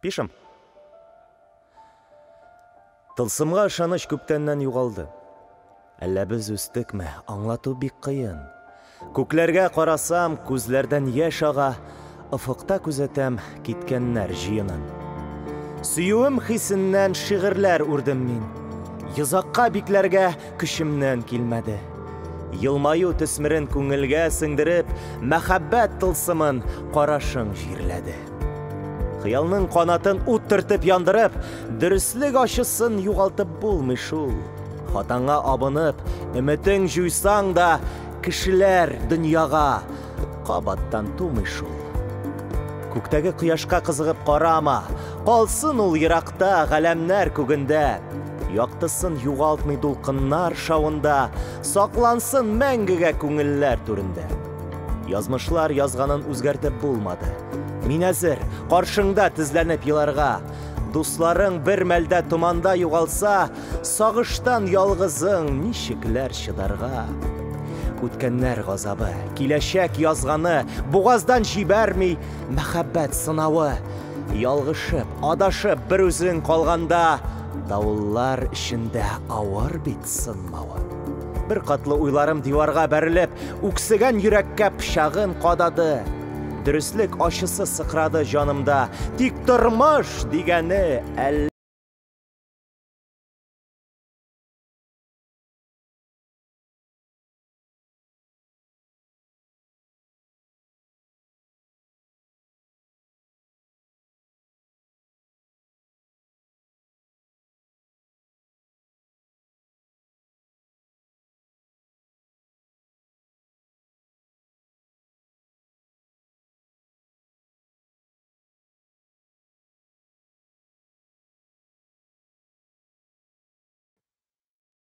Пишем. Тылсымга ышаныч күптәннән югалды. Әллә без үстекме? Аңлату бик кыен. Күкләргә карасам, күзләрдән яшь ага, офыкта күзәтәм киткәннәр җыенын. Сөюем хисеннән шигырьләр үрдем мин. Йозакка бикләргә көчемнән килмәде. Йылмаю төсмерен күңелгә сеңдереп, мәхәббәт тылсымын карашың җирләде. Хыялның канатын ут төртеп яндырып, дөрестлек ачысын югалтып булмый шул. Хатаңа абынып, өметең җуйсаң да, кешеләр дөньяга кабаттан тумый шул. Күктәге кояшка кызыгып карама, калсын ул еракта галәмнәр күгендә. Яктысын югалтмый дулкыннар шавында, саклансын мәңгегә күңелләр түрендә. Язмышлар язганын үзгәртеп булмады. Мин әзер, каршыңда тезләнеп еларга. Дусларың бер мәлдә туманда югалса, сагыштан ялгызың ничекләр чыдарга. Үткәннәр газабы, киләчәк язганы, бугаздан җибәрми мәхәббәт сынавы. Ялгышып, адашып бер үзең калганда, давыллар эчендә авыр бит сынмавы. Бер катлы уйларым диварга бәрелеп, үксегән йөрәккә пычагын кадады. Дөрестлек ачысы сыкрады җанымда, тик тормыш дигәне